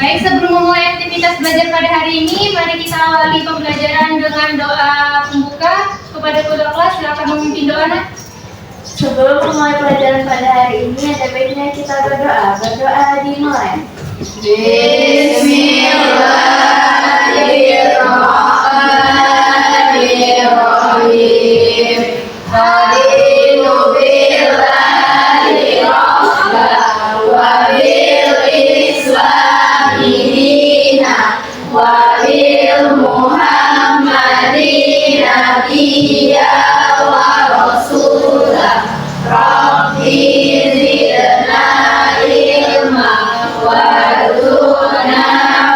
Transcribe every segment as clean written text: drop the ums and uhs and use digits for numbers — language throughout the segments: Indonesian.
Baik, sebelum memulai aktivitas belajar pada hari ini, mari kita awali pembelajaran dengan doa pembuka. Kepada kedua kelas, silakan memimpin doa, nak. Sebelum memulai pelajaran pada hari ini, ada baiknya kita berdoa. Berdoa dimulai. Bismillahirrahmanirrahim. Hadiru billahi rabbah wa bil islami dina wa bil muhammadin nabiyya wa rasulah. Rabbi zidna ilma warzuqna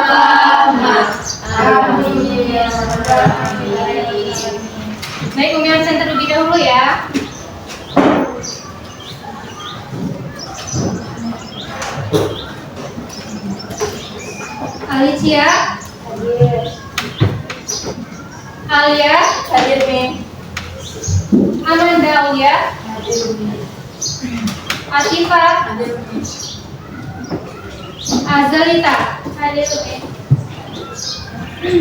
fahma. Amin ya rabbal alamin. Baik, Umi absen terlebih dahulu ya. Alicia, Hadir. Alia, Hadir nih. Amanda Aulia, Hadir nih. Atifa, Hadir nih. Azalita, hadir Umi.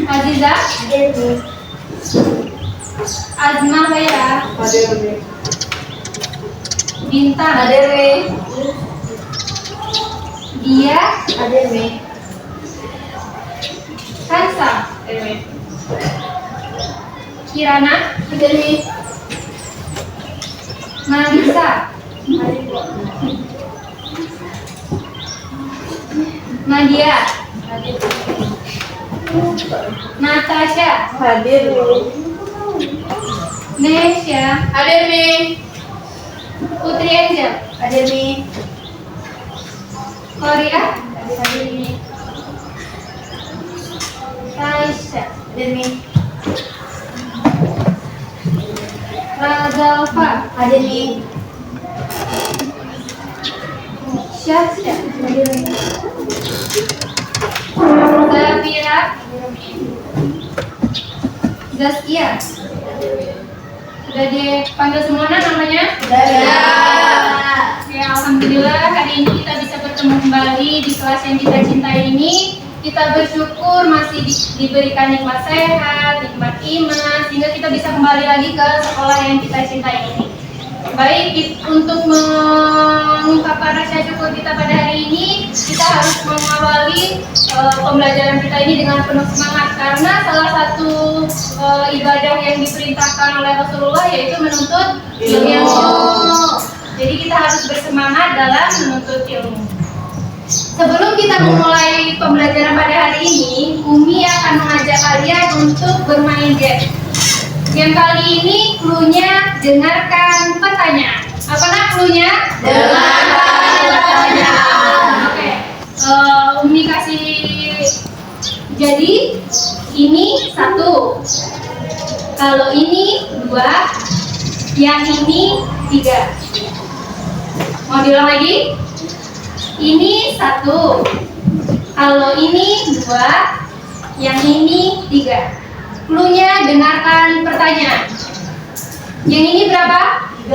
Aziza, Hadir nih. Azma Hera, Hadir nih. Bintang, Hadir nih. Dia, Hadir nih. Kansa, Hadir nih. Kirana, Hadir nih. Marisa, Hadir nih. Nadia, Hadir nih. Natasha, Hadir nih. Nesya, Hadir nih. Putri Angel, Hadir nih. Korea, Hadir nih. Raisya, Hadir nih. Razalfa, Hadir nih. Syasya, Hadir nih. Zafira, Zaskia. Sudah dipanggil semua namanya? Ya, alhamdulillah hari ini kita bisa bertemu kembali di kelas yang kita cintai ini. Kita bersyukur masih diberikan nikmat sehat, nikmat iman, sehingga kita bisa kembali lagi ke sekolah yang kita cintai ini. Baik, untuk mengungkapkan rasa syukur kita pada hari ini, kita harus mengawali pembelajaran kita ini dengan penuh semangat, karena salah satu ibadah yang diperintahkan oleh Rasulullah yaitu menuntut ilmu. Jadi kita harus bersemangat dalam menuntut ilmu. Sebelum kita memulai pembelajaran pada hari ini, Umi akan mengajak kalian untuk bermain game. Game kali ini cluenya dengarkan pertanyaan. Apa nak cluenya? Dengarkan pertanyaan. Oke. Umi kasih. Jadi ini 1. Kalau ini 2, yang ini 3. Mau diulang lagi? Ini 1. Kalau ini 2, yang ini 3. Cluenya dengarkan pertanyaan. Yang ini berapa? 1,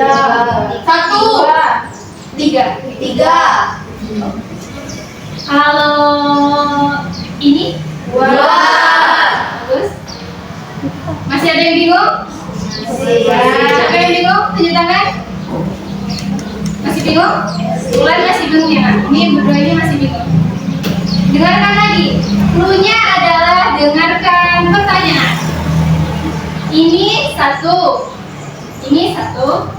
3. 3. Kalau ini 2. bagus. Masih ada yang bingung? Siapa yang bingung? Tunjuk tangan. Masih bingung? Bulan masih bingung ya, Kak? Ini berdua ini masih bingung. Dengarkan lagi. Cluenya adalah dengarkan pertanyaan. Ini 1. Ini 1.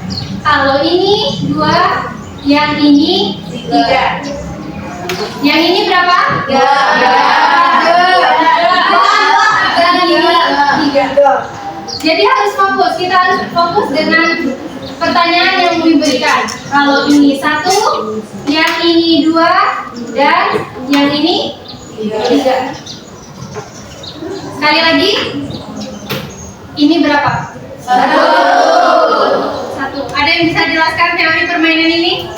Kalau ini 2, yang ini 3. Yang ini berapa? 3. Dan ini 3. Jadi harus fokus. Kita harus fokus dengan pertanyaan yang diberikan. Kalau ini 1, yang ini 2, dan yang ini 3. Sekali lagi. Ini berapa? 1. Ada yang bisa jelaskan teori permainan ini?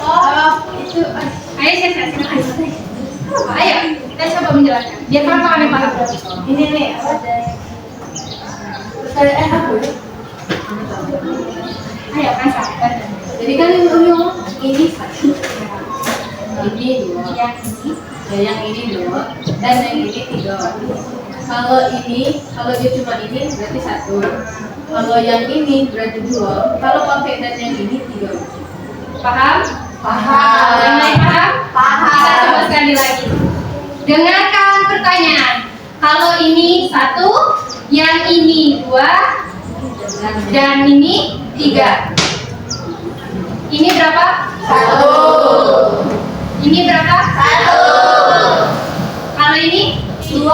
Itu Ayo, silakan. Ayo, kita coba menjelaskan. Biar kalian paham. ini nih apa ya? Ayo, kan sabar. Jadi kan ini 1. Ini 2. Yang ini yang ini 2 dan yang ini 3. Kalau dia cuma ini berarti 1. Kalau yang ini berarti 2. Kalau pakai dan yang ini 3. Paham? Paham. Yang lain paham? Paham. Kita coba sekali lagi. Dengarkan pertanyaan. Kalau ini 1, yang ini 2, dan ini 3. Ini berapa? 1. Ini berapa? 1. Kalau ini? 2.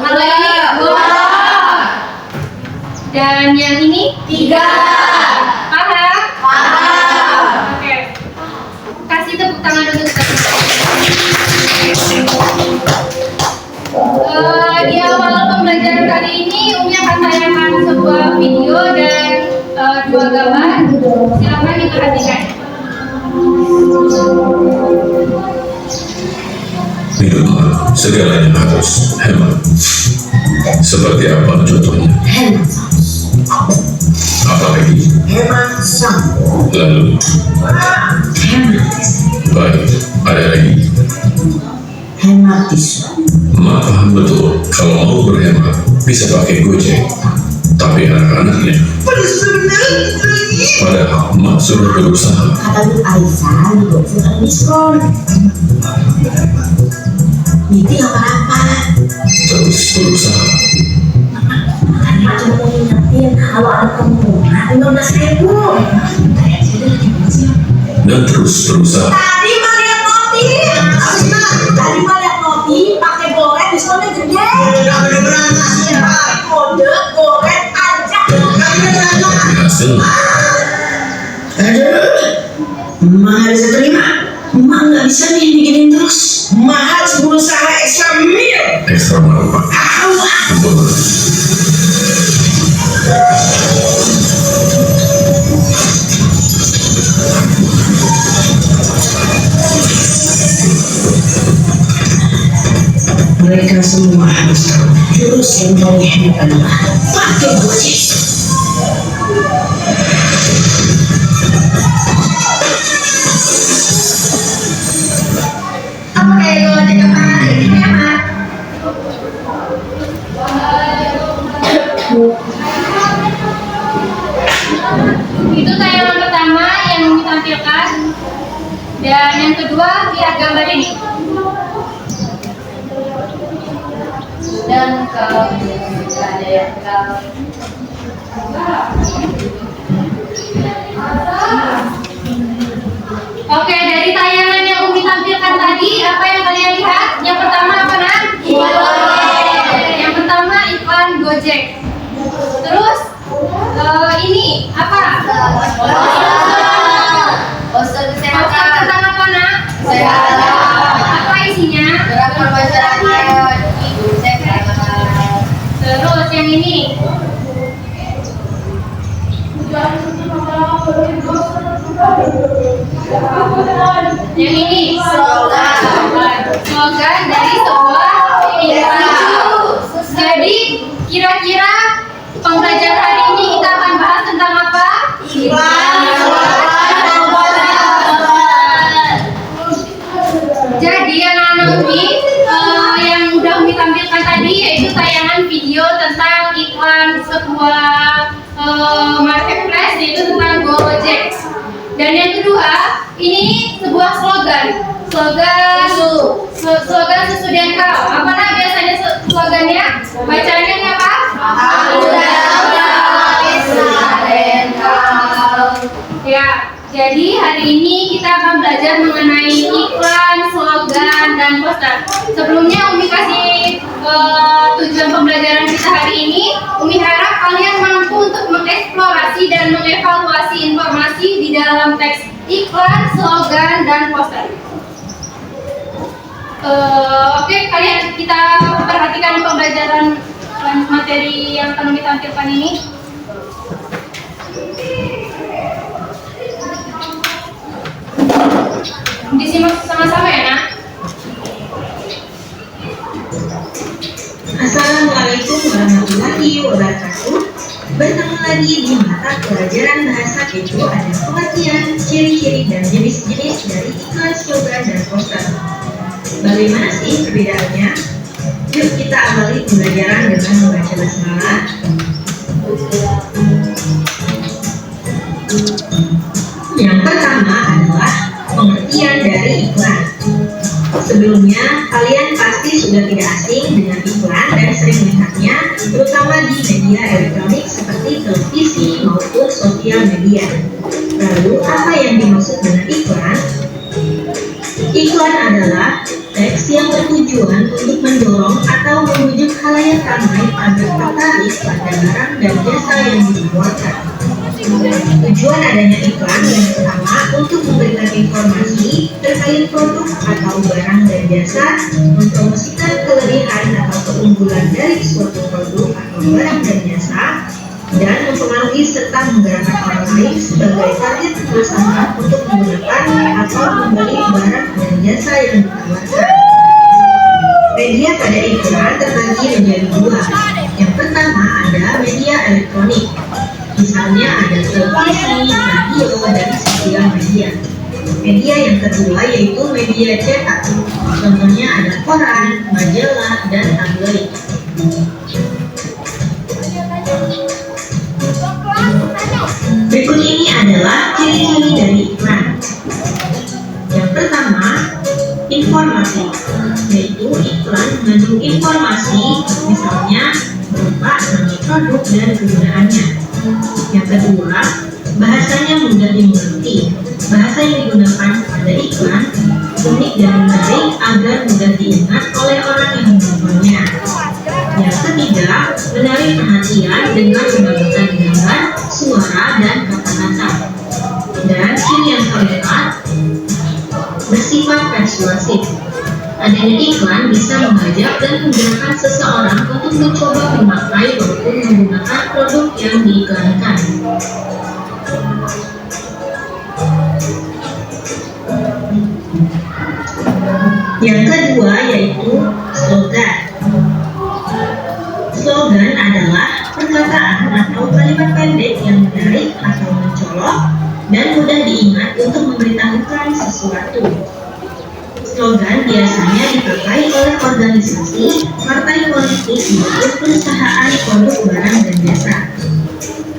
Kalau ini? 2. Dan yang ini? 3. Paham? Paham. Oke. Kasih tepuk tangan untuk di awal pembelajaran kali ini Umi akan tayangkan sebuah video dan 2 gambar. Silakan diperhatikan. Hiduplah segalanya harus hemat. Seperti apa contohnya? Hemat saus. Apa lagi? Hemat sampo. Lalu, Hemat baik, ada lagi. hemat tisu. Mak paham betul kalau mau berhemat bisa pakai Gojek. Tapi anak-anaknya, padahal Mak sudah berusaha. Kata Bu Aisyah di GoFood ada diskon. Itu apa-apa. Terus berusaha. Tadi cuma mau ngingetin kalau ada pengumuman 15.000. Kayak saya lagi siap. Dan terus berusaha. Tadi mau lihat notif. Tadi mau lihat notif pakai goret diskonnya gede. Pakai kode goret aja. Hasil, Aduh, Emak nggak bisa terima. Emak nggak bisa nih bikinin terus. Emak harus berusaha ekstra mil. ekstra apa? Betul. Mereka semua harus tahu jurus yang paling hebat adalah pakai Gojek. Oke, Gojek apa ini hemat? Itu tayangan pertama yang Umi tampilkan. Dan yang kedua, lihat gambar ini. Dan kau nggak ada yang kau. Oke, dari tayangan yang Umi tampilkan tadi, apa yang kalian lihat? Yang pertama apa, Nak? Yang pertama iklan Gojek. Terus ini apa? Poster Poster kesehatan. tentang apa, Nak? Kesehatan. Apa isinya? Gerakan masyarakat hidup sehat. Terus yang ini. Yang ini slogan dari sebuah instansi. Jadi kira-kira pembelajaran hari ini kita akan bahas tentang apa? Jadi anak-anak Umi yang udah Umi tampilkan tadi yaitu tayangan video tentang iklan sebuah marketplace yaitu tentang Gojek. Dan yang kedua, ini sebuah slogan susu dan kau. Apa nah biasanya slogannya? Bacanya apa? Ya, jadi hari ini kita akan belajar mengenai iklan, slogan, dan poster. Sebelumnya Umi kasih tujuan pembelajaran kita hari ini. Umi harap kalian mampu untuk mengeksplorasi dan mengevaluasi informasi di dalam teks iklan, slogan, dan poster. Oke, kalian kita perhatikan pembelajaran materi yang akan Umi tampilkan ini. Disimak sama-sama ya, Nak. Assalamualaikum warahmatullahi wabarakatuh. Bertemu lagi di mata pelajaran bahasa Kejo ada pengertian, ciri-ciri dan jenis-jenis dari iklan, slogan, dan poster. Bagaimana sih perbedaannya? Yuk kita awali pembelajaran dengan membaca basmalah. Yang pertama adalah pengertian dari iklan. Sebelumnya, kalian pasti sudah tidak asing dengan iklan dan sering melihatnya, terutama di media elektronik seperti televisi maupun sosial media. Lalu, apa yang dimaksud dengan iklan? Iklan adalah teks yang bertujuan untuk mendorong atau membujuk khalayak ramai agar tertarik pada barang dan jasa yang ditawarkan. Tujuan adanya iklan yang pertama untuk memberikan informasi terkait produk atau barang dan jasa, mempromosikan kelebihan atau keunggulan dari suatu produk atau barang dan jasa, dan mempengaruhi serta menggerakkan orang lain sebagai target pemasaran untuk menggunakan atau membeli barang dan jasa yang ditawarkan. Media pada iklan terbagi menjadi dua. Yang pertama ada media elektronik. Misalnya ada televisi, radio, dan sosial media. Media yang kedua yaitu media cetak. Contohnya ada koran, majalah, dan tabloid. Berikut ini adalah ciri-ciri dari iklan. Yang pertama, informasi, yaitu iklan mengandung informasi, misalnya berupa nama produk dan kegunaannya. Yang kedua, bahasanya mudah dimengerti. Bahasa yang digunakan pada iklan unik dan menarik agar mudah diingat oleh orang yang menontonnya. Yang ketiga, menarik perhatian dengan menggunakan gambar, suara, dan kata-kata. Dan ciri yang keempat, bersifat persuasif. Adanya iklan bisa mengajak dan menggerakkan seseorang untuk mencoba memakai maupun menggunakan produk yang diiklankan. Yang kedua yaitu slogan. Slogan adalah perkataan atau kalimat pendek yang menarik atau mencolok dan mudah diingat untuk memberitahukan sesuatu. Slogan biasanya dipakai oleh organisasi, partai politik, maupun perusahaan produk barang dan jasa.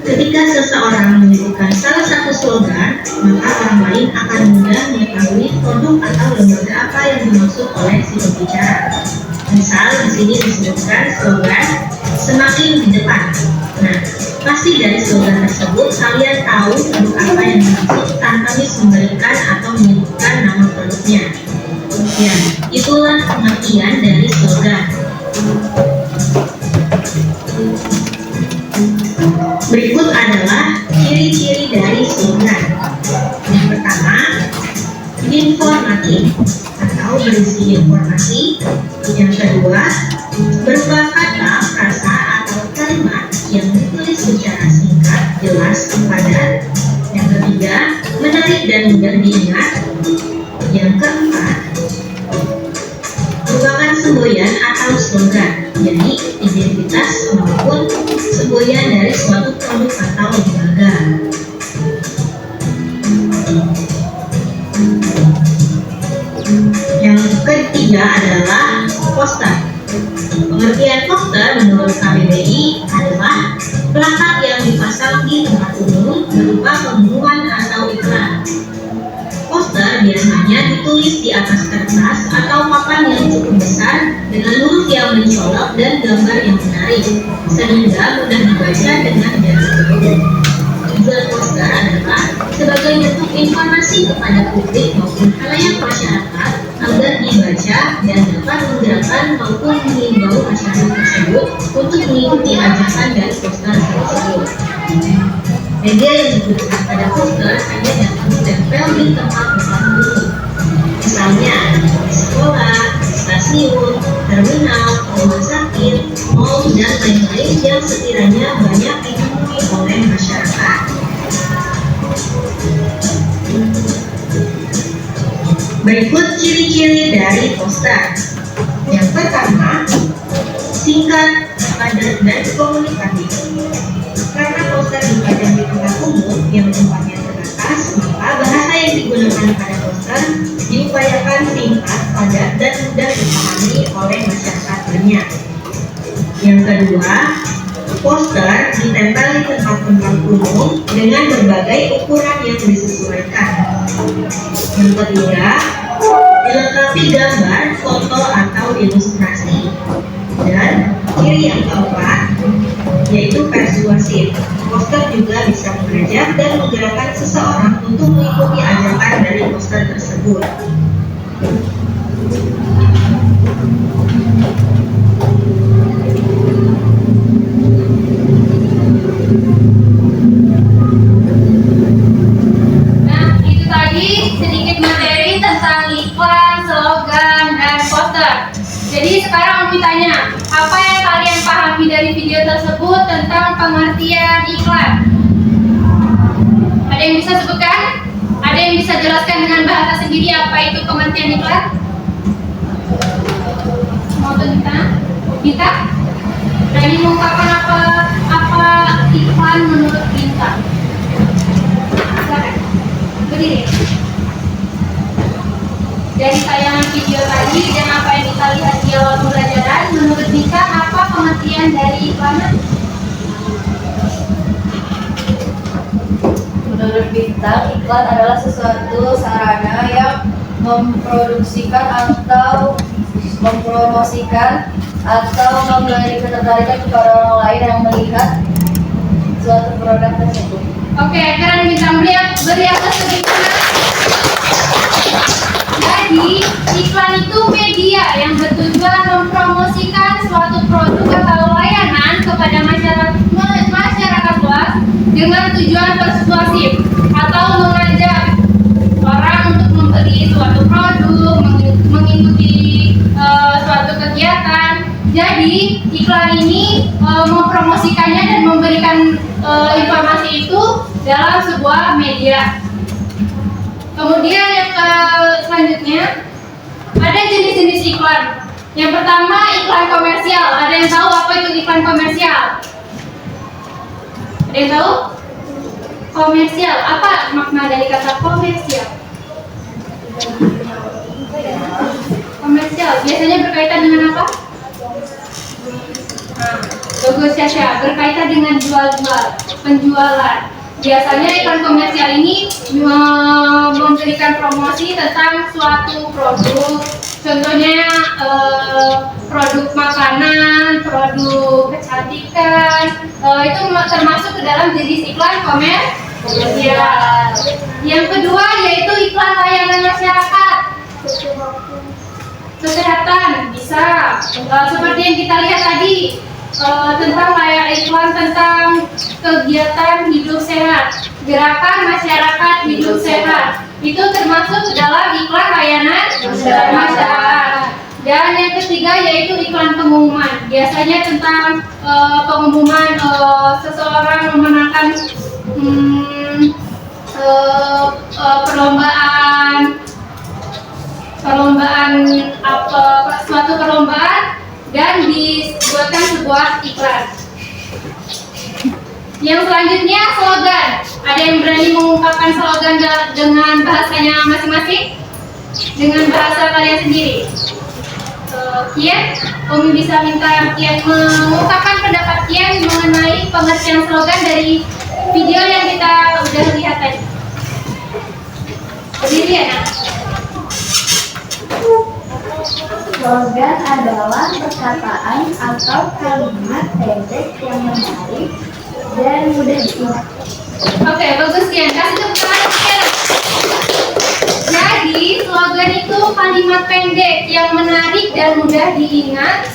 Ketika seseorang menyebutkan salah satu slogan, maka orang lain akan mudah mengetahui produk atau lembaga apa yang dimaksud oleh si pembicara. Misal di sini disebutkan slogan semakin di depan. Nah, pasti dari slogan tersebut kalian tahu produk apa yang dimaksud tanpa memberikan atau menyebutkan nama produknya. Ya, itulah pengertian dari slogan. Berikut adalah ciri-ciri dari slogan. Yang pertama, informatif atau berisi informasi. Yang kedua, berupa kata, frasa, atau kalimat yang ditulis secara singkat, jelas, padat. Yang ketiga, menarik dan mudah diingat. Yang keempat, merupakan semboyan atau slogan, jadi identitas maupun semboyan dari suatu produk atau lembaga. Yang ketiga adalah poster. Pengertian poster menurut KBBI adalah plakat yang dipasang di tempat umum berupa pengumuman atau iklan. Poster biasanya ditulis di atas kertas atau papan yang cukup besar dengan huruf yang mencolok dan gambar yang menarik, sehingga mudah dibaca dengan jarak jauh. Tujuan poster adalah sebagai bentuk informasi kepada publik maupun khalayak masyarakat agar dibaca dan dapat menggerakkan maupun mengimbau masyarakat tersebut untuk mengikuti ajakan dari poster tersebut. Media yang digunakan pada poster hanya dapat ditempel di tempat-tempat umum, misalnya di sekolah, stasiun, terminal, rumah sakit, mal, dan lain-lain yang sekiranya banyak ditemui oleh masyarakat. Berikut ciri-ciri dari poster. Yang pertama, singkat, padat, dan komunikatif. Karena poster dipajang di tempat umum yang tempatnya terbatas, maka bahasa yang digunakan pada poster diupayakan singkat, padat, dan mudah dipahami oleh masyarakat banyak. Yang kedua, poster ditempel di tempat-tempat umum dengan berbagai ukuran yang disesuaikan. Yang ketiga, dilengkapi gambar, foto, atau ilustrasi. Dan ciri yang keempat, yaitu persuasif. Poster juga bisa mengajak dan menggerakkan seseorang untuk mengikuti ajakan dari poster tersebut. Nah, itu tadi sedikit materi tentang iklan, slogan, dan poster. Jadi sekarang Umi tanya, apa yang kalian pahami dari video tersebut tentang pengertian iklan? Ada yang bisa sebutkan? Ada yang bisa jelaskan dengan bahasa sendiri apa itu pengertian iklan? Mau kita? Kita? Berani mengungkapkan apa iklan menurut kita? Silakan. Berdiri. Dari tayangan video tadi dan apa yang kita lihat di awal pembelajaran, menurut Dika apa pengertian dari iklan? Menurut Bintang, iklan adalah sesuatu sarana yang memproduksikan atau mempromosikan atau memberi ketertarikan kepada orang lain yang melihat suatu produk tersebut. Oke, sekarang Bintang beri atas sedikit. Jadi, iklan itu media yang bertujuan mempromosikan suatu produk atau layanan kepada masyarakat luas dengan tujuan persuasif atau mengajak orang untuk membeli suatu produk, mengikuti suatu kegiatan. Jadi, iklan ini mempromosikannya dan memberikan informasi itu dalam sebuah media. Kemudian yang selanjutnya ada jenis-jenis iklan. Yang pertama iklan komersial. Ada yang tahu apa itu iklan komersial? Ada yang tahu? Komersial. Apa makna dari kata komersial? Komersial biasanya berkaitan dengan apa? Bagus Syasha, berkaitan dengan jual-jual, penjualan. Biasanya iklan komersial ini memberikan promosi tentang suatu produk, contohnya produk makanan, produk kecantikan, itu termasuk ke dalam jenis iklan komersial. Yang kedua yaitu iklan layanan masyarakat. Kesehatan bisa, seperti yang kita lihat tadi. Tentang iklan tentang kegiatan hidup sehat, gerakan masyarakat hidup sehat, itu termasuk dalam iklan layanan masyarakat. Dan yang ketiga yaitu iklan pengumuman, biasanya tentang pengumuman seseorang memenangkan suatu perlombaan dan dibuatkan sebuah iklan. Yang selanjutnya slogan. Ada yang berani mengungkapkan slogan dengan bahasanya masing-masing? Dengan bahasa kalian sendiri. Kian, Umi bisa minta Kian mengungkapkan pendapat Kian mengenai pengertian slogan dari video yang kita udah lihat tadi. Berdiri ya, Nak? Slogan adalah perkataan atau kalimat pendek yang menarik dan mudah diingat. Oke, bagus Kian. Kasih tepuk tangan Kian. Jadi, slogan itu kalimat pendek yang menarik dan mudah diingat.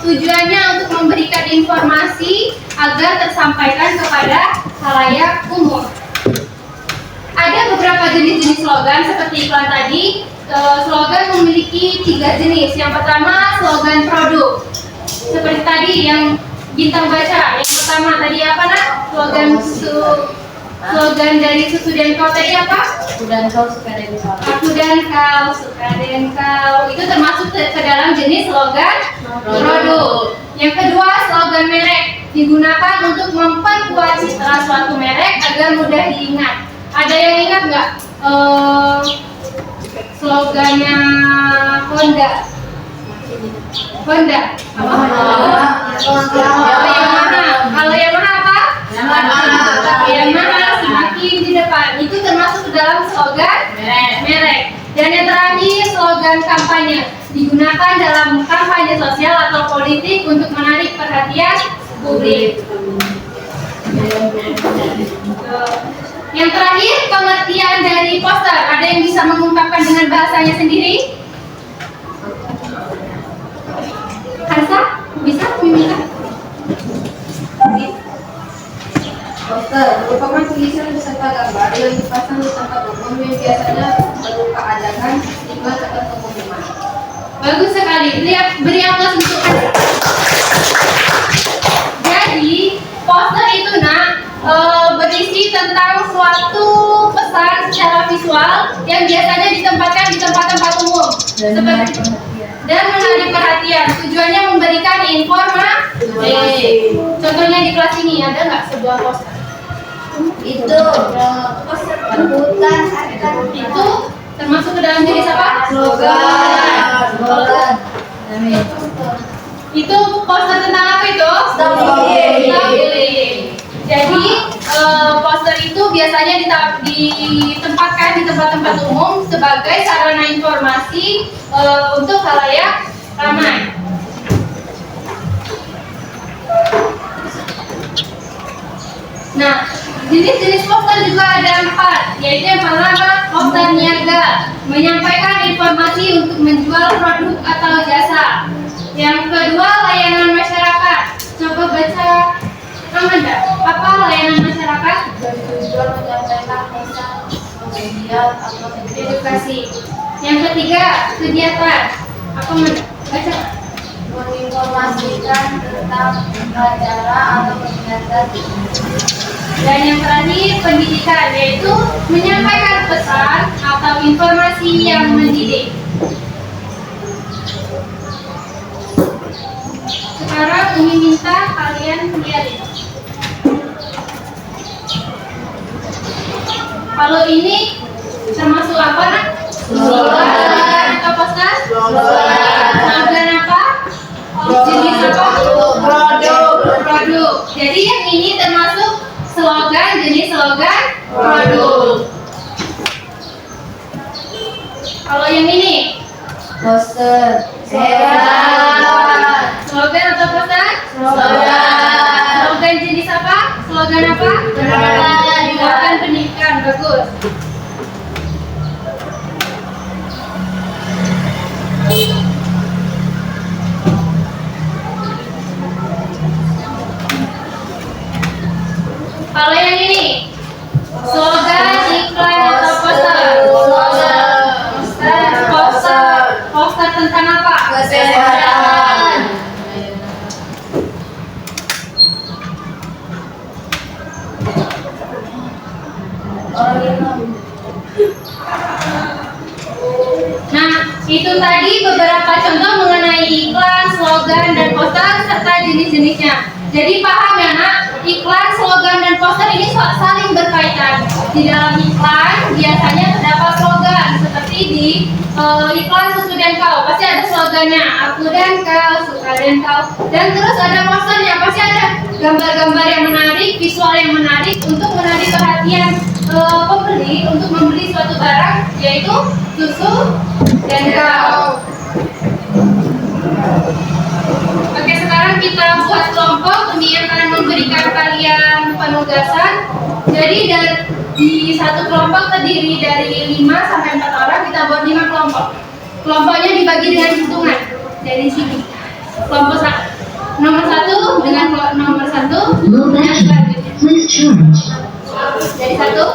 Tujuannya untuk memberikan informasi agar tersampaikan kepada khalayak umum. Ada beberapa jenis-jenis slogan seperti iklan tadi. Slogan memiliki 3 jenis. Yang pertama slogan produk, seperti tadi yang Bintang baca. Yang pertama tadi apa, Nak? Slogan dari Susu dan Kau tadi apa? Aku dan kau suka dan kau. Aku dan kau suka dan kau. Itu termasuk ke dalam jenis slogan produk. Yang kedua slogan merek, digunakan untuk memperkuat citra suatu merek agar mudah diingat. Ada yang ingat nggak? slogannya Honda. Honda. Apa? Kalau Yamaha apa? Yamaha semakin di depan. Itu termasuk dalam slogan merek. Dan yang terakhir, slogan kampanye digunakan dalam kampanye sosial atau politik untuk menarik perhatian publik. Yang terakhir, pengertian dari poster. Ada yang bisa mengungkapkan dengan bahasanya sendiri? Harsa, bisa meminta? Poster merupakan tulisan beserta gambar yang dipasang di tempat umum yang biasanya berupa ajakan, iklan, atau pengumuman. Bagus sekali. Beri aplaus untuk Harsa. Jadi, poster itu berisi tentang suatu pesan secara visual yang biasanya ditempatkan di tempat-tempat umum dan menarik perhatian. Tujuannya memberikan informasi. Contohnya di kelas ini ada nggak sebuah poster? Itu poster perebutan Itu termasuk ke dalam jenis apa? slogan. Itu poster tentang apa itu? Stop bullying. Jadi poster itu biasanya ditempatkan di tempat-tempat umum sebagai sarana informasi untuk khalayak ramai. Nah, jenis-jenis poster juga ada 4, yaitu yang pertama poster niaga, menyampaikan informasi untuk menjual produk atau jasa. Yang kedua, layanan masyarakat. Coba baca Amanda, apa layanan masyarakat? Bertujuan menyampaikan pesan, media, atau Edukasi. Yang ketiga, kegiatan. Apa Amanda? Baca. menginformasikan tentang acara atau kegiatan. Dan yang terakhir, pendidikan, yaitu menyampaikan pesan atau informasi yang mendidik. Sekarang Umi minta kalian lihat ini. Kalau ini termasuk apa? Slogan atau poster? Slogan apa? Jenis apa? Produk. Jadi yang ini termasuk slogan, jenis slogan produk. Kalau yang ini Poster. slogan atau poster? Slogan jenis apa? Slogan apa? Slogan pendidikan. Bagus. Kalau yang ini slogan, iklan atau poster? Poster tentang apa? Kesehatan. Nah, itu tadi beberapa contoh mengenai iklan, slogan, dan poster serta jenis-jenisnya. Jadi paham ya nak, iklan, slogan, dan poster ini saling berkaitan. Di dalam iklan biasanya terdapat slogan seperti di iklan susu dan kau, pasti ada slogannya, aku dan kau, suka dan kau. Dan terus ada posternya, pasti ada gambar-gambar yang menarik, visual yang menarik untuk menarik perhatian pembeli untuk membeli suatu barang, yaitu susu dan kau. Oke, sekarang kita buat kelompok. Umi akan memberikan kalian penugasan. Jadi di satu kelompok terdiri dari 5 sampai 4 orang. Kita buat 5 kelompok. Kelompoknya dibagi dengan hitungan dari sini. Kelompok nomor 1 dengan nomor 1. Please charge. Jadi 1, 2,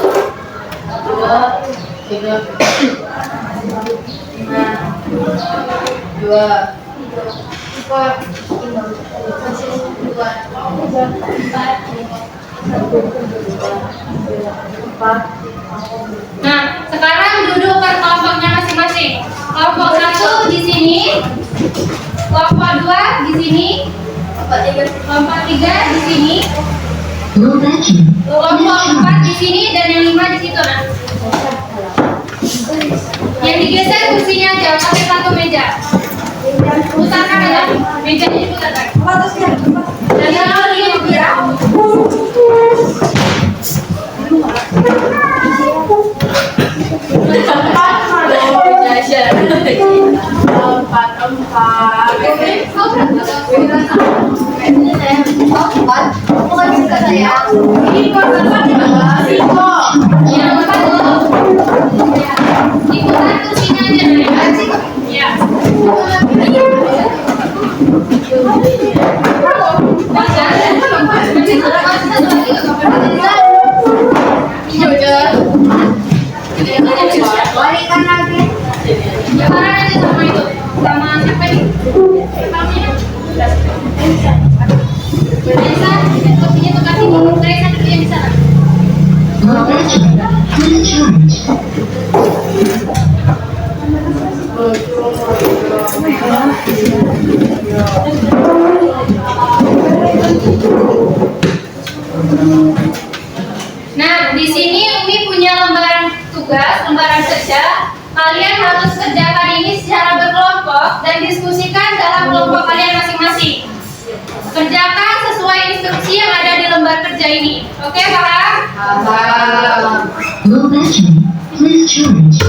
3, 5, 2, 4, 5. Nah, sekarang duduk per kelompoknya masing-masing. Kelompok 1 di sini, kelompok 2 di sini, kelompok 3 di sini, No vacuum. kelompok 4 di sini, dan yang 5 di situ. Nah, Yang digeser kursinya aja, pakai satu meja. Putarkan ya, mejanya diputarkan. Dan yang lain ya. Bukan suka saya. Yang diputar kursinya aja. Ya. Balikan lagi. Lebaran aja sama itu, sama siapa nih? Namanya? Teresa, kursinya tuh kasih Teresa dulu yang di sana. Nah, di sini Umi punya lembaran tugas, lembaran kerja. Kalian harus kerjakan ini secara berkelompok dan diskusikan dalam kelompok kalian masing-masing. Kerjakan sesuai instruksi yang ada di lembar kerja ini. Oke, paham? Low battery. Please charge.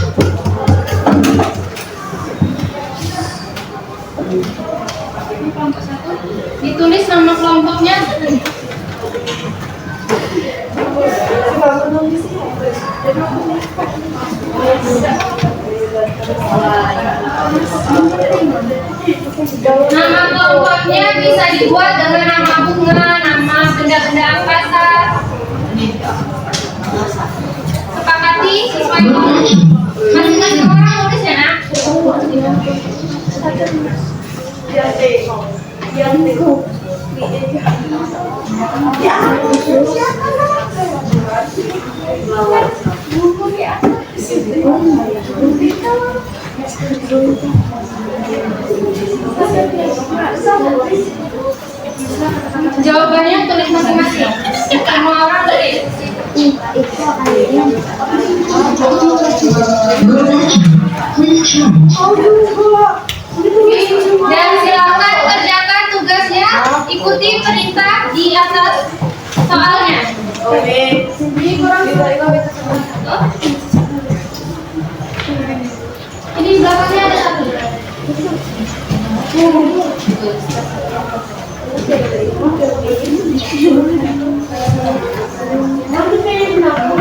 Kelompok 1. Ditulis nama kelompoknya. Nama kelompoknya bisa dibuat dengan nama bunga, nama benda-benda angkasa. Sepakati sesuai masing-masing orang tulis ya, Nak. Jawabannya tulis masing-masing. Semua orang tulis. Low battery. Please charge. Dan silakan kerjakan tugasnya. Ikuti perintah di atas soalnya. Ini belakangnya ada satu.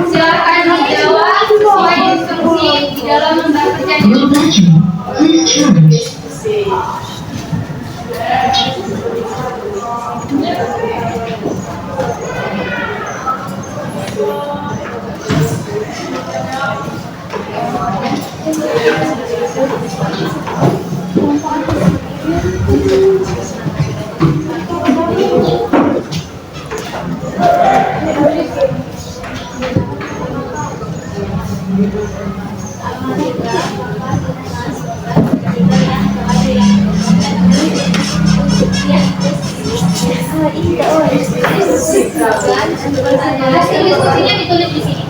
Silakan dijawab sesuai instruksi di dalam lembar kerjanya. Low battery. Please charge. Hasil diskusinya ditulis di sini.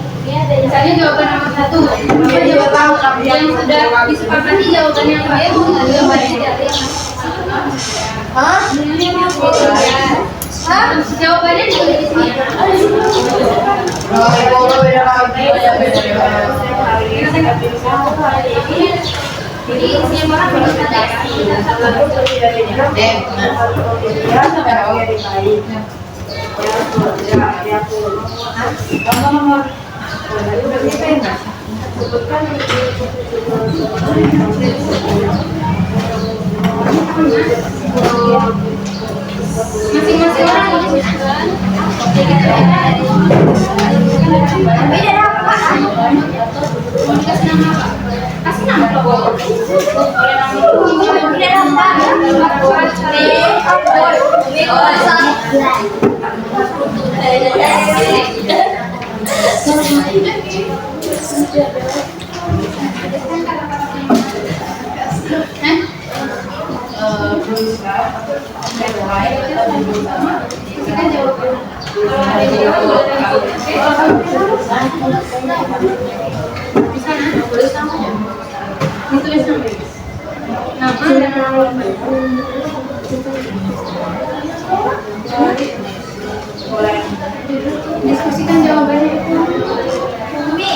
Misalnya jawaban nomor 1, apa jawaban yang sudah disepakati jawaban yang baik, jawabannya dari jawabannya ditulis di sini. Jadi yang orang belum ada. Masing-masing orang tulis kasih nama apa? Kasih nama apa? Boleh Di sana. tulis namanya. Ditulis nama dan nama. Diskusikan jawabannya. Umi.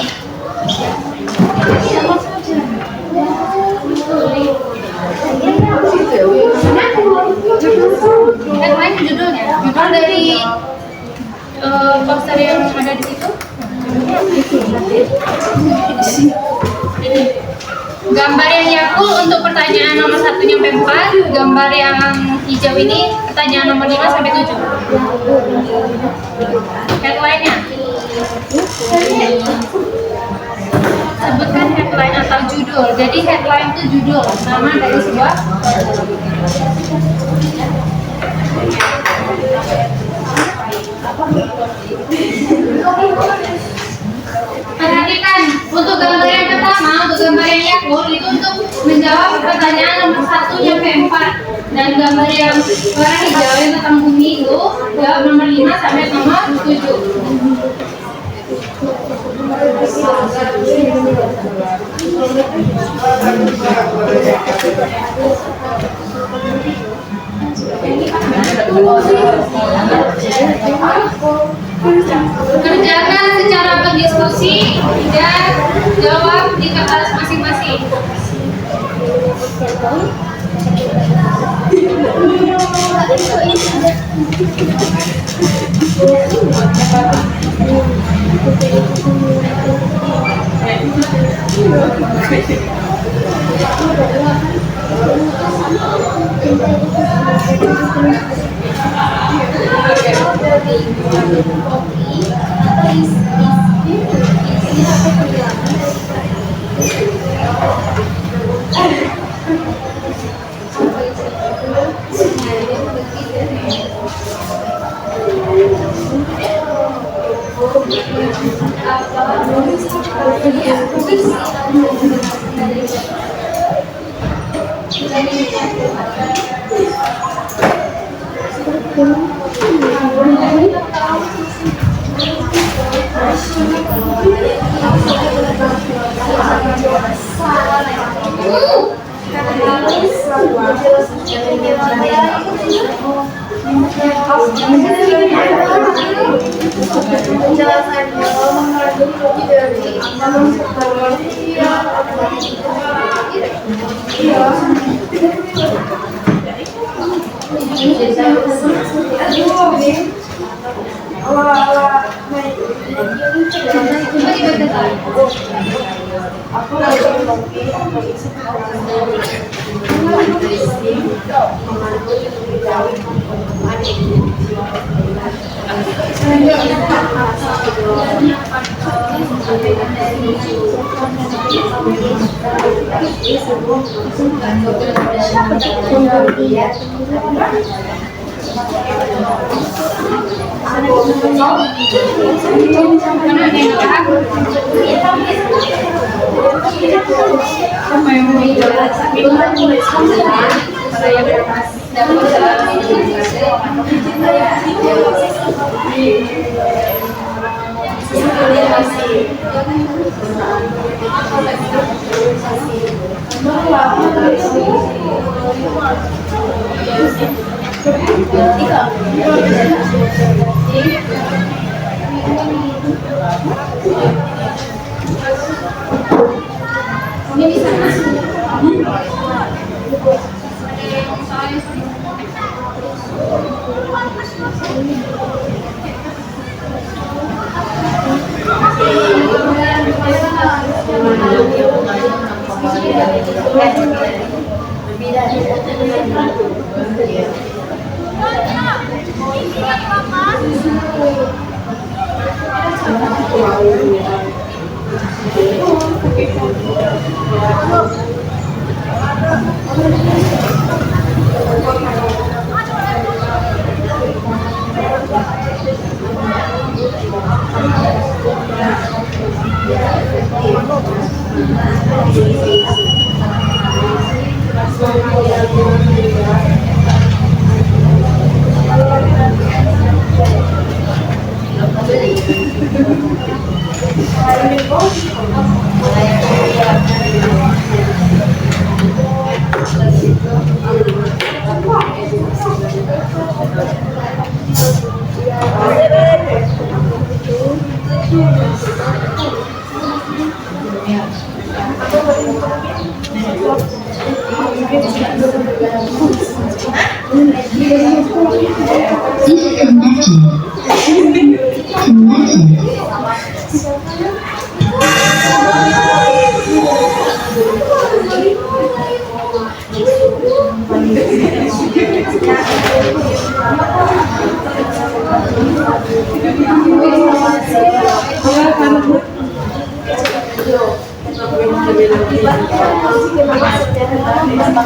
Headline judulnya, judul dari poster yang ada di situ. Gambar yang Yakul untuk pertanyaan nomor 1 sampai 4, gambar yang hijau ini pertanyaan nomor 5 sampai 7. Headline-nya. Sebutkan headline atau judul. Jadi headline itu judul, nama dari sebuah. Perhatikan, untuk gambar yang pertama, untuk gambar yang Yakul itu untuk menjawab pertanyaan nomor 1 sampai 4. Dan gambar yang warna hijau yang tentang bumi itu jawab nomor 5 sampai nomor 7. Kerjakan secara berdiskusi dan jawab di kertas masing-masing.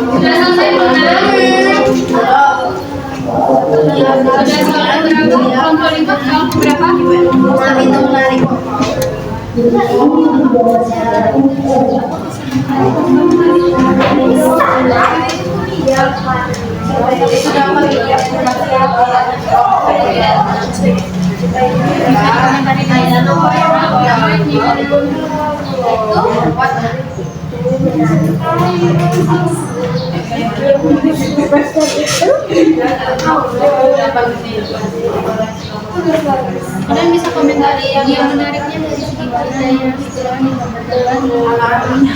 Sudah selesai berenang? Sudah soal berapa? Kelompok itu kelompok berapa? Itu menarik. Kalian bisa komentari yang menariknya dari segi budaya, pikiran yang kebetulan. Waktunya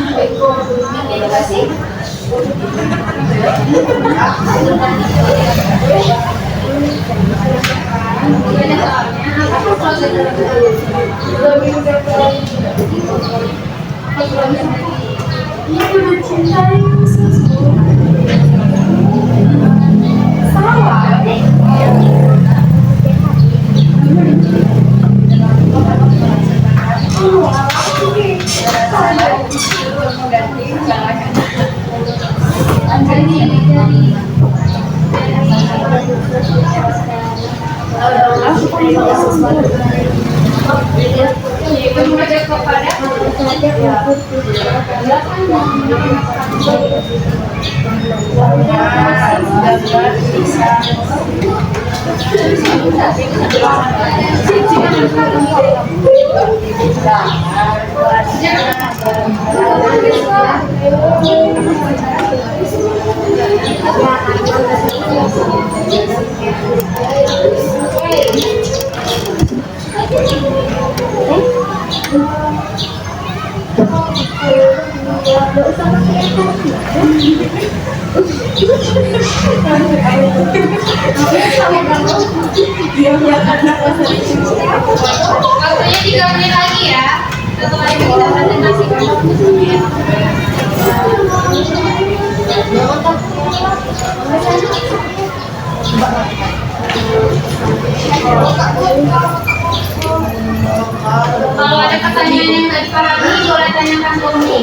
3 menit lagi ya. Satu kali kita presentasi. Kalau ada pertanyaan yang nggak dipahami, boleh tanyakan ke Umi.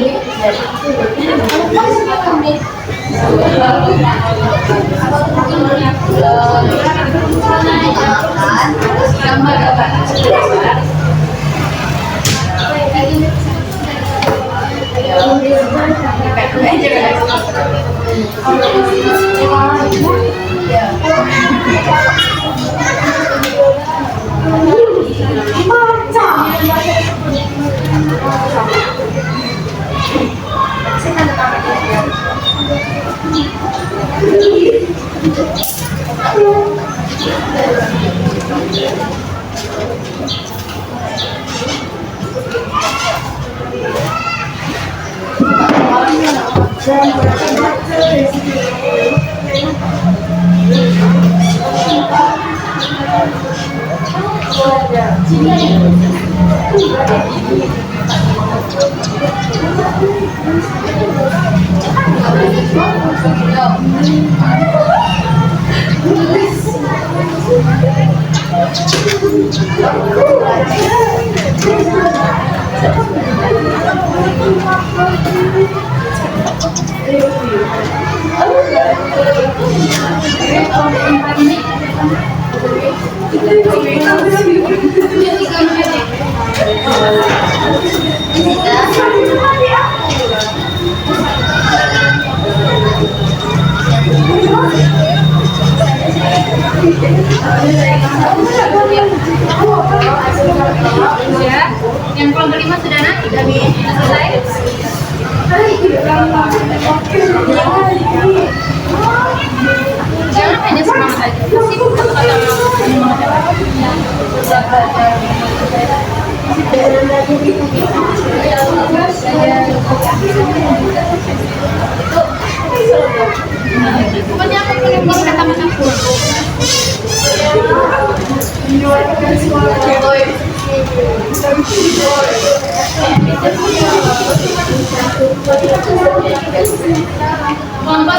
Ya, yang kelompok 5 sudah nak? Sudah selesai? Jangan hanya semangat aja, pasti pokoknya aku pengen kata-kata Kelompok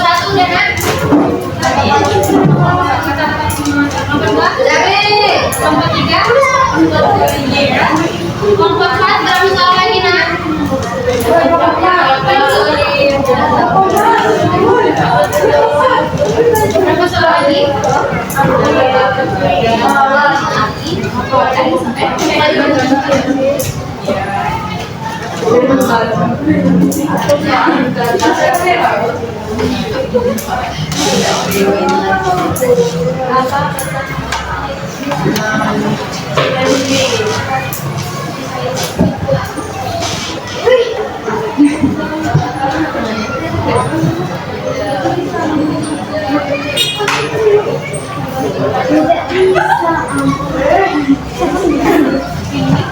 1 udah nak? Kelompok 3? Kelompok 4 berapa soal lagi nak? Berapa soal lagi?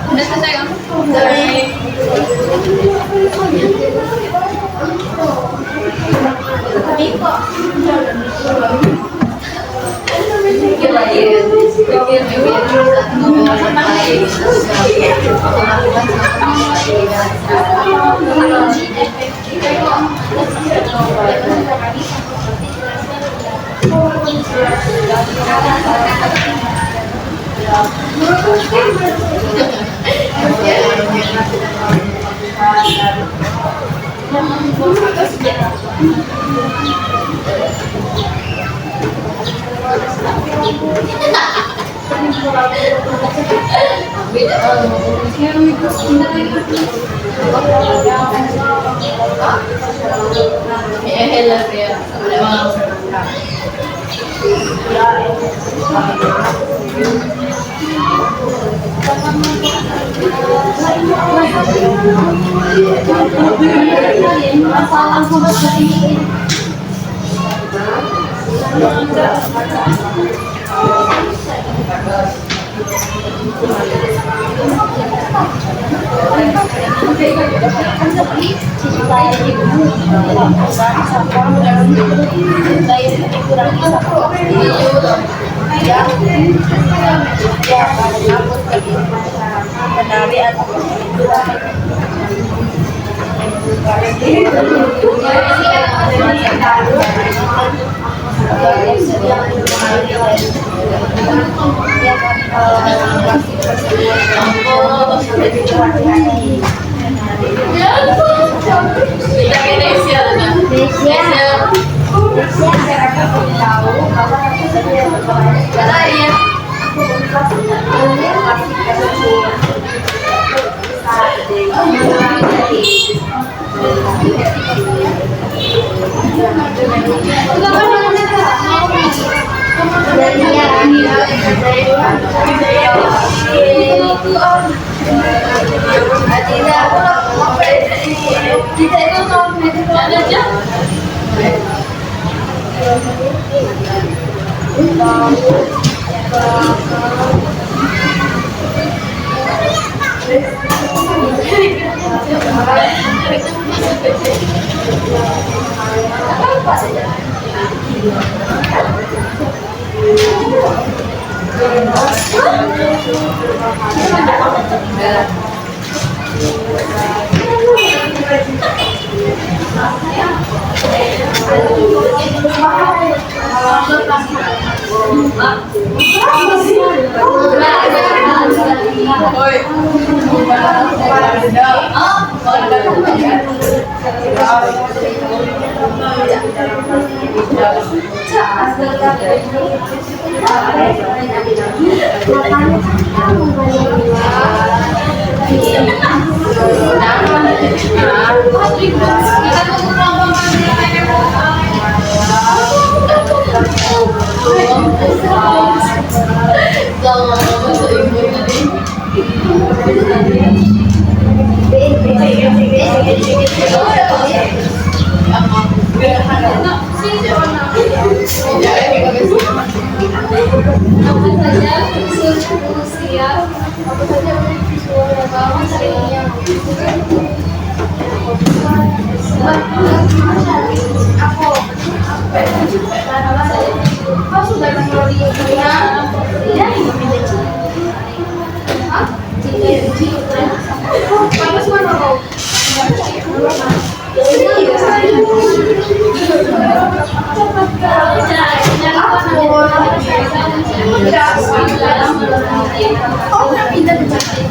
Udah selesai kan? Bagus mana kau?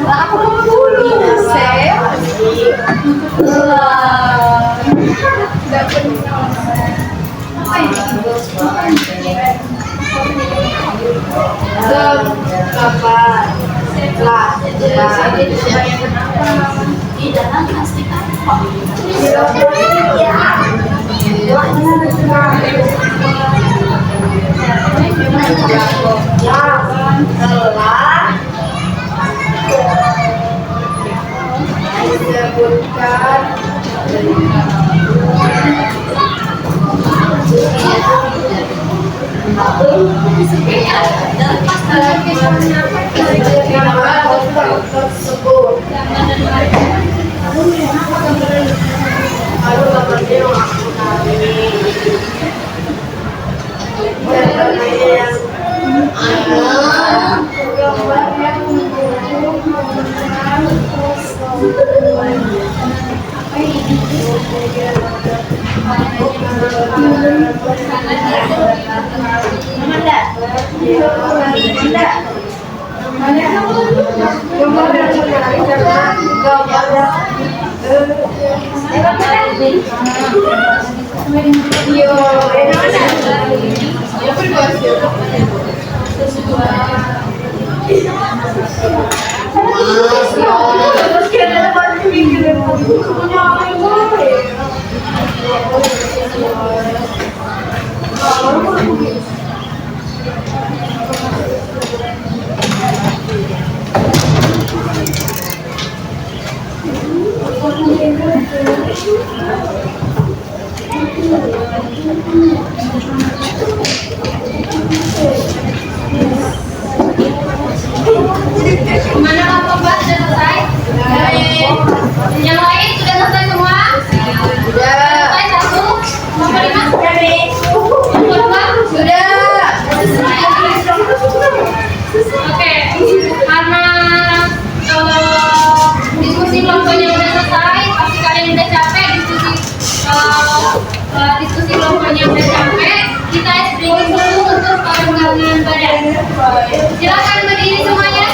Aku mau dulu. Di dalam plastik apa? Gimana Kak Pembat? Sudah selesai? Yang lain sudah selesai semua? Sudah. Selesai satu? Nomor 5? Nomor 2? Sudah. Oke, karena diskusi kelompoknya udah selesai, pasti kalian udah capek diskusi kelompoknya udah capek, kita breaking dulu untuk penggabungan badan. Silakan berdiri semuanya.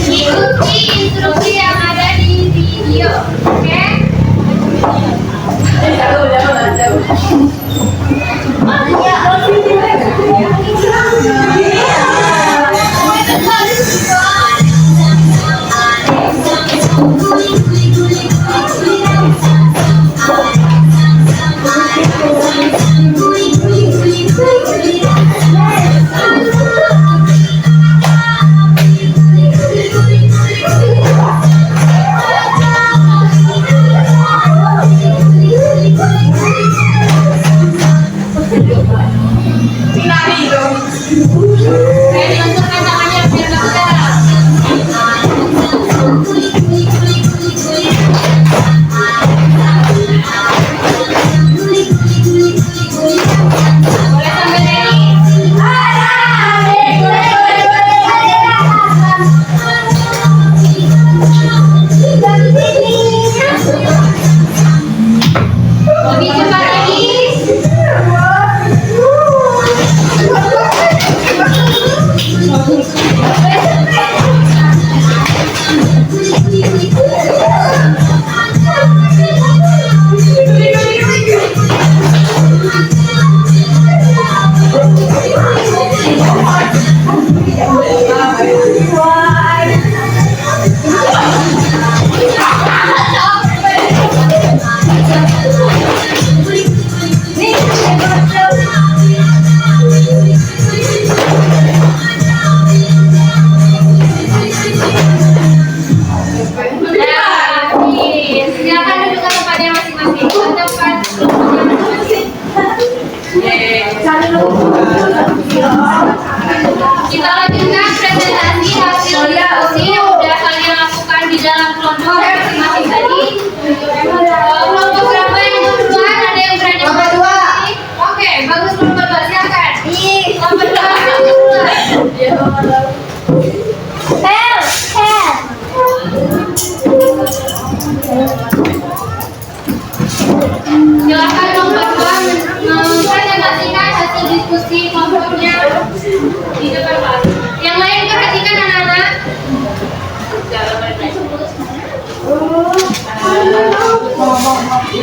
Ikuti instruksi yang ada di video, oke?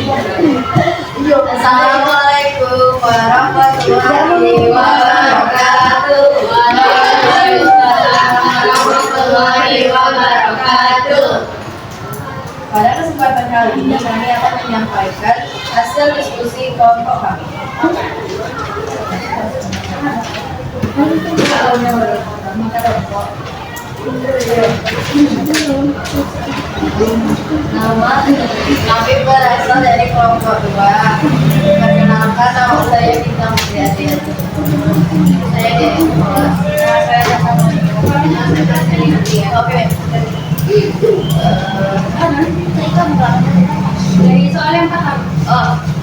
Assalamualaikum warahmatullahi wabarakatuh. Waalaikumsalam warahmatullahi wabarakatuh. Pada kesempatan kali ini kami akan menyampaikan hasil diskusi kelompok kami. Nama kami berasal dari kelompok 2. Perkenalkan, nama saya Dita Mulyadi. Saya di sekolah. Saya datang Oke. Dari soal yang pertama.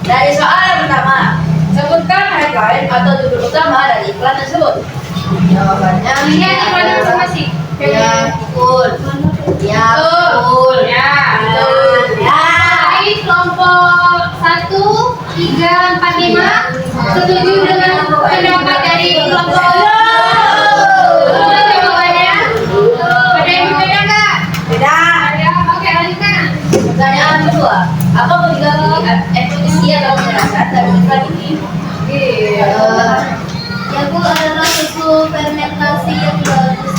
Dari soal yang pertama, sebutkan headline atau judul utama dari iklan tersebut. Jawabannya Lihat iklannya masing-masing. ya betul. Ya betul. Ya. Ya. Baik, kelompok 1, 3, 4, 5 setuju dengan pendapat dari kelompok 2. Jawabannya? Ada yang berbeda nggak? Beda. Ada. Oke, lanjutkan. Pertanyaan kedua, apa definisi atau penjelasan dari iklan ini? Jagung adalah susu fermentasi yang bagus.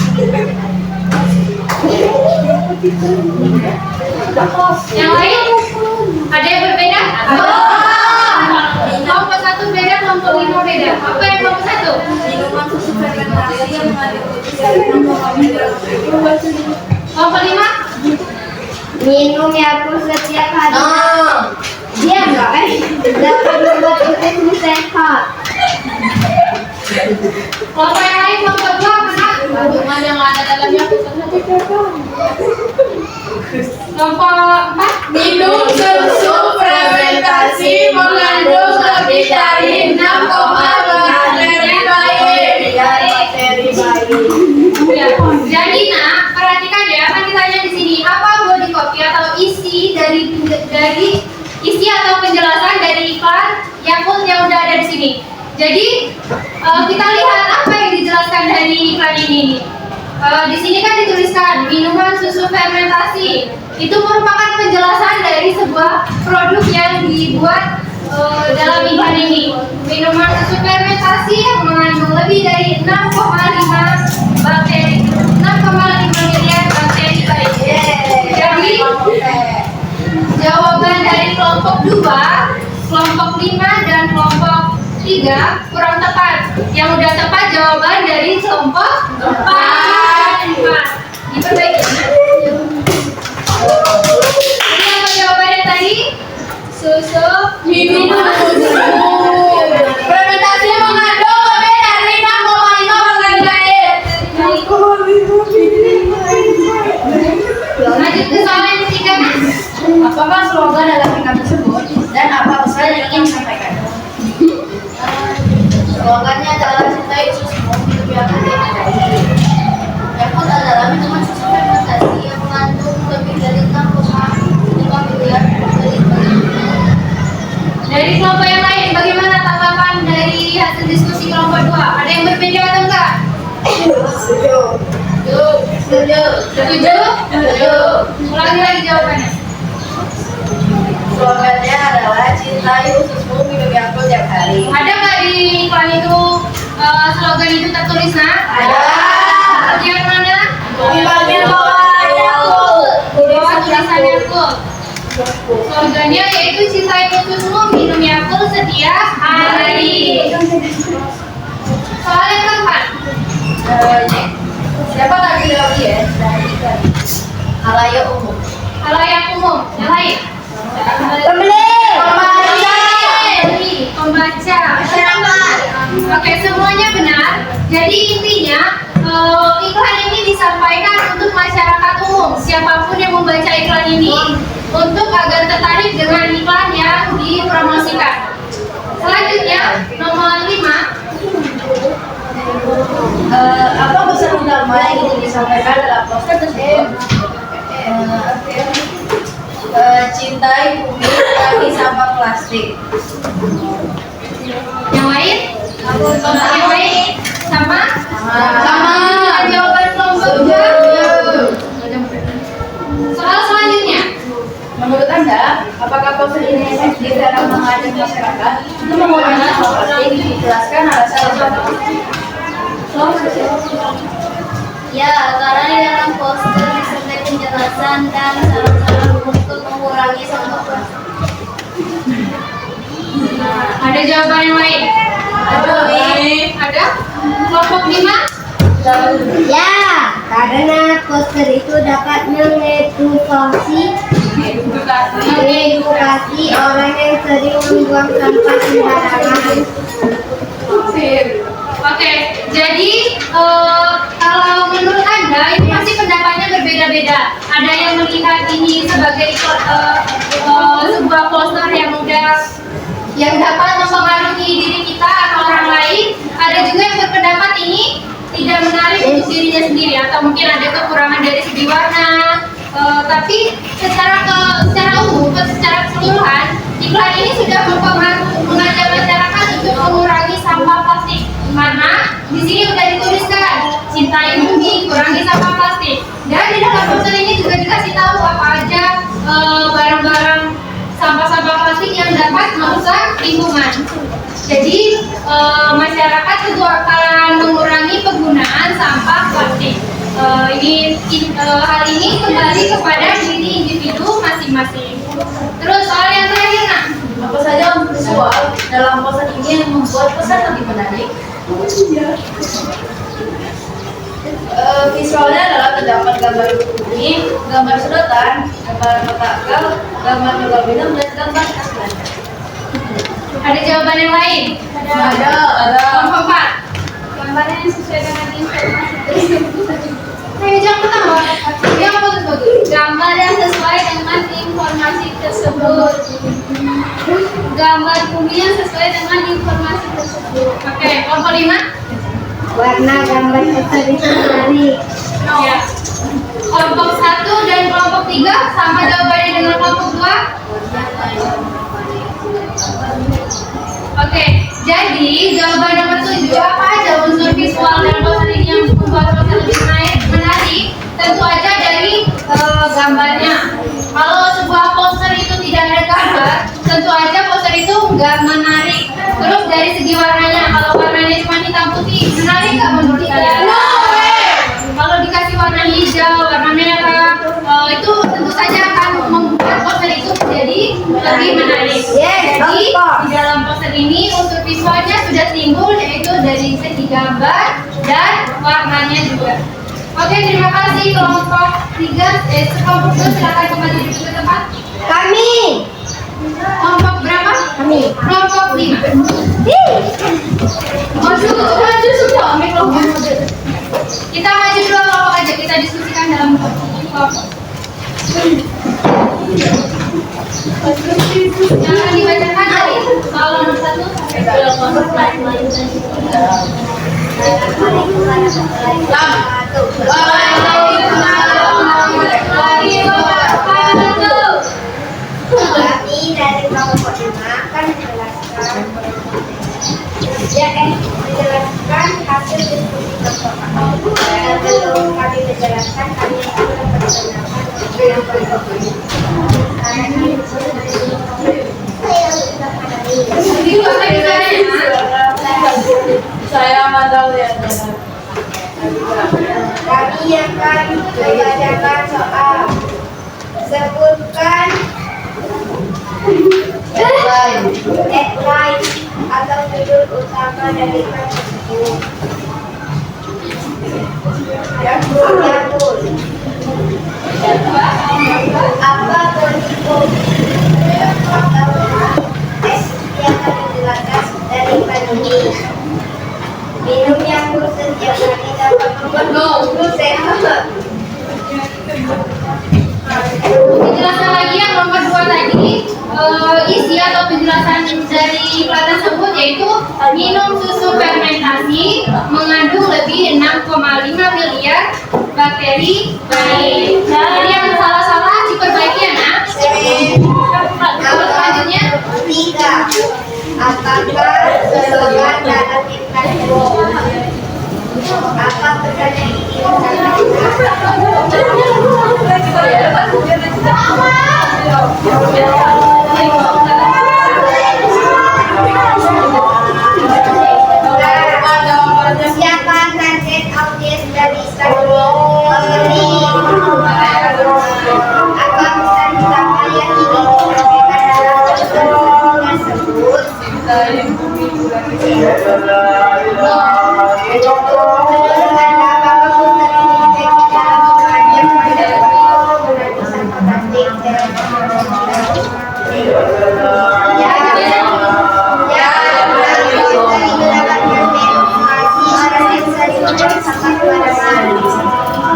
Yang lain? Ada yang berbeda? Kelompok 1 beda, kelompok 5 beda. Apa yang kelompok 1? Minuman susu fermentasi yang Kelompok 5? minum Yakult setiap hari. Dia enggak dapat membuat tubuh sehat. Kelompok yang lain, kelompok 2 mana? Kandungan yang ada dalamnya kelompok 4? Minum susu fermentasi mengandung lebih dari 6,5 bakteri baik. Ya. Jadi nak, perhatikan ya, kan ditanya di sini apa body copy atau isi dari isi atau penjelasan dari iklan Yakult yang udah ada di sini. Jadi kita lihat apa yang dijelaskan dari iklan ini. Di sini kan dituliskan minuman susu fermentasi. Itu merupakan penjelasan dari sebuah produk yang dibuat dalam iklan ini. Minuman susu fermentasi yang mengandung lebih dari 6,5 miliar bakteri baik. Jadi jawaban dari kelompok 2, kelompok 5 dan kelompok 3 kurang tepat. Yang udah tepat jawaban dari kelompok 4. Diperbaiki. Ini apa jawabannya tadi? Susu Minum susu fermentasi mengandung lebih dari 6,5 bakteri baik. Lanjut ke soal yang ketiga, Mas. Apakah slogan dalam iklan tersebut dan apa pesan yang ingin disampaikan? Slogannya adalah cintai susumu, hidup yang akan dicintai. Yakult adalah minuman susu fermentasi yang mengandung lebih dari 6,5 miliar bakteri baik. Dari kelompok yang lain, bagaimana tanggapan dari hasil diskusi kelompok 2? Ada yang berbeda atau enggak? Setuju. Setuju? Setuju. Ulangi lagi jawabannya. Slogannya adalah cintai ususmu, minum Yakult tiap hari. Ada nggak di iklan itu slogan itu tertulis, nak? Ada. Bagian mana? Di bagian bawah Yakult. Di bawah tulisan Yakult. Slogannya yaitu cintai ususmu, minum Yakult setiap hari. Soal yang keempat. Siapa lagi ya? Halayak umum. Halayak umum. Yang lain? Pembaca. Oke, semuanya benar. Jadi intinya iklan ini disampaikan untuk masyarakat umum, siapapun yang membaca iklan ini, untuk agar tertarik dengan iklan yang dipromosikan. Selanjutnya, nomor 5. Apa pesan utama yang ingin disampaikan dalam poster tersebut? Cintai bumi, kurangi sampah plastik. Yang lain? Yang lain? Sama? Sama. Jawaban kelompok 2. Soal selanjutnya. Menurut Anda, apakah poster ini efektif dalam mengajak masyarakat untuk menggunakan hal penting dijelaskan alasan utama? Ya, karena di dalam poster disertai penjelasan dan saran-saran untuk mengurangi sampah plastik. Ada jawaban yang lain? Ada? Kelompok 5? Ya, karena poster itu dapat mengedukasi orang yang sering membuang sampah sembarangan. Oke, jadi kalau menurut Anda ini pasti pendapatnya berbeda-beda. Ada yang melihat ini sebagai sebuah poster yang dapat mempengaruhi diri kita atau orang lain. Ada juga yang berpendapat ini tidak menarik untuk dirinya sendiri atau mungkin ada kekurangan dari segi warna. Tapi secara umum, secara keseluruhan, iklan ini sudah mengajak masyarakat untuk mengurangi sampah plastik. Karena di sini sudah dituliskan cintai bumi, kurangi sampah plastik. Dan di dalam poster ini juga dikasih tahu apa aja barang-barang sampah-sampah plastik yang dapat merusak lingkungan. Jadi masyarakat tentu akan mengurangi penggunaan sampah plastik. Hal ini kembali kepada diri individu masing-masing. Terus soal yang terakhir, nak, Apa saja visual dalam poster ini yang membuat pesan lebih menarik? Visualnya adalah terdapat gambar bumi, gambar sedotan, gambar kotakal, gambar logam minum, dan gambar khas Belanda. ada jawaban yang lain? Ada. Kelompok 4. Gambarnya yang sesuai dengan informasi tersebut. Ayo jangan pertama. Yang bagus-bagus. Gambar yang sesuai dengan informasi tersebut. Gambar bumi yang sesuai dengan informasi tersebut. Oke, kelompok 5. Warna gambar poster itu menarik. Ya. Kelompok 1 dan kelompok 3 sama jawabannya dengan kelompok 2. Oke, jadi jawaban nomor 7, apa aja unsur visual dalam poster ini yang membuat poster lebih menarik? Tentu aja dari gambarnya. Kalau sebuah poster itu tidak ada gambar, tentu aja poster itu nggak menarik. Terus dari segi warnanya, kalau warnanya cuma hitam putih, menarik nggak menurut kalian? Kalau dikasih warna hijau, warna merah, itu tentu saja akan membuat poster itu menjadi lebih menarik. Jadi di dalam poster ini unsur visualnya sudah timbul, yaitu dari segi gambar dan warnanya juga. Oke, terima kasih kelompok 3. Kelompok 2 silakan kembali duduk ke tempat. Kami. Kelompok berapa? Kami. Kelompok 5. Maju sudah, ambil kelompok. Kita maju dulu kelompok aja, kita diskusikan dalam kelompok. Jangan dibacakan dari soal nomor 1 sampai kelompok Kami dari kelompok 5 akan menjelaskan hasil diskusi kelompok. Dan sebelum kami menjelaskan, kami akan memperkenalkan yang berikut. Saya mandal ya. Kami akan membacakan soal. Sebutkan headline atau judul utama dari iklan tersebut. Apa kontribusi atau es yang akan dijelaskan dari iklan ini? Minum yang setiap hari dapat membuat tubuh sehat. Penjelasan lagi yang nomor 2 tadi, isi atau penjelasan dari iklan tersebut yaitu minum susu fermentasi mengandung lebih 6,5 miliar bakteri baik. Jadi yang salah-salah diperbaiki ya, nak. Terus selanjutnya 3. Apakah seseorang dalam iklan itu? Apa pesan yang ingin disampaikan? Siapa target audiens dari strategi apa pesan utama yang ingin disampaikan dalam pertemuan tersebut? Menurut Anda, apakah poster ini efektif dalam mengajak masyarakat penggunaan pesan otentik dalam komunikasi? Ya, poster itu dapat menginformasi orang yang sering menyesatkan kepada manusia.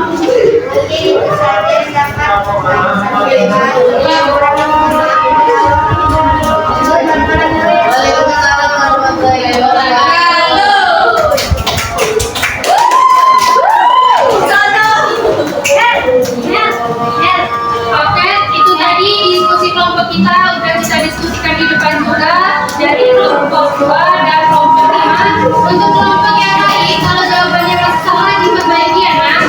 Mungkin itu saja yang dapat kami sampaikan. Oke, itu tadi diskusi kelompok kita udah kita diskusikan di depan juga dari kelompok 2 dan kelompok 5. Untuk kelompok yang lain, kalau jawabannya masih salah diperbaiki ya nak,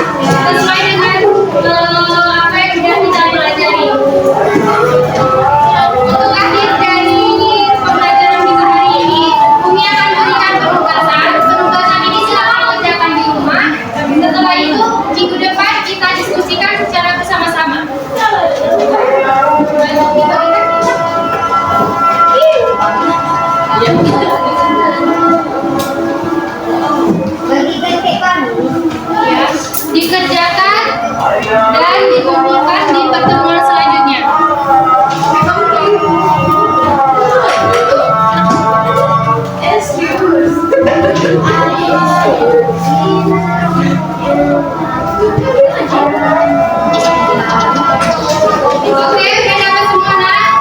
sesuai dengan apa yang sudah kita pelajari. Untuk akhir dari pembelajaran kita hari ini, Umi akan berikan penugasan. Penugasan ini silakan kerjakan di rumah. Setelah itu minggu depan kita diskusikan secara bersama-sama. Bagi kakek kami, Ya, dikerjakan dan dikumpulkan di pertemuan selanjutnya. Oke, udah dapat semua nak?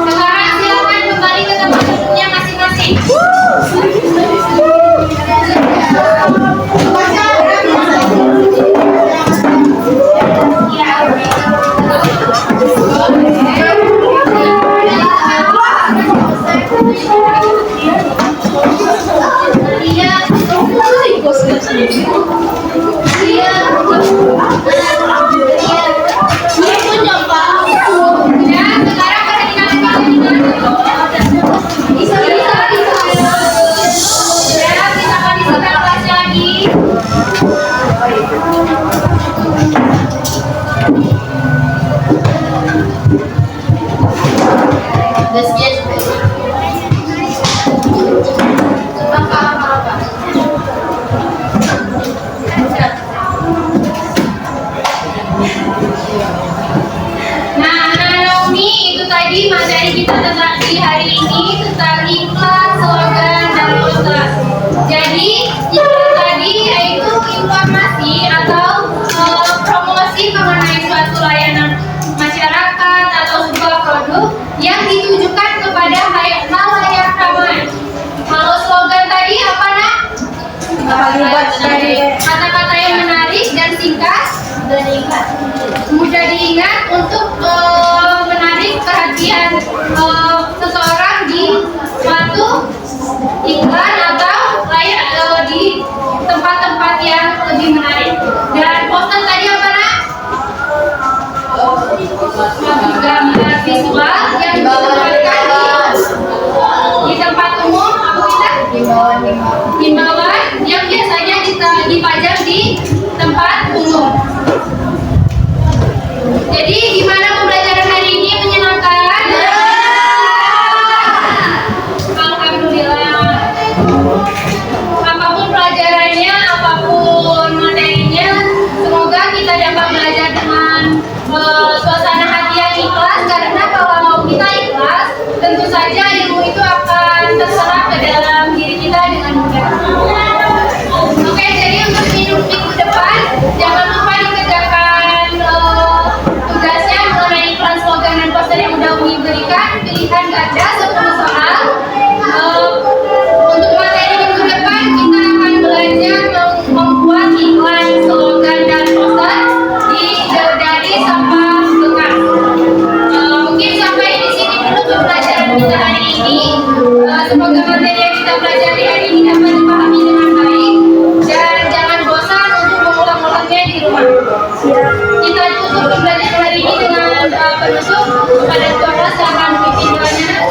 Sekarang silakan kembali ke tempat duduknya masing-masing. Nah, Naomi, itu tadi materi kita tentang di hari ini tentang iklan, slogan, dan poster. Jadi, itu tadi yaitu informasi atau promosi mengenai suatu layanan masyarakat atau sebuah produk yang ditujukan kepada halayak ramai. Kalau slogan tadi apa nak? Kata-kata yang menarik dan singkat, mudah diingat untuk menarik perhatian seseorang di suatu iklan atau di Kita tutup pembelajaran hari ini dengan penutup kepada Tuhan Allah. Silakan pimpin doanya.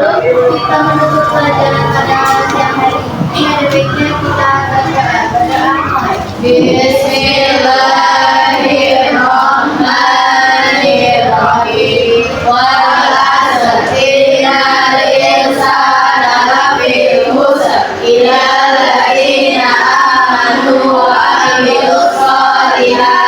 Sebelum kita menutup pelajaran pada siang hari ini, ada baiknya kita berdoa. Bismillahirrahmanirrahim. Ila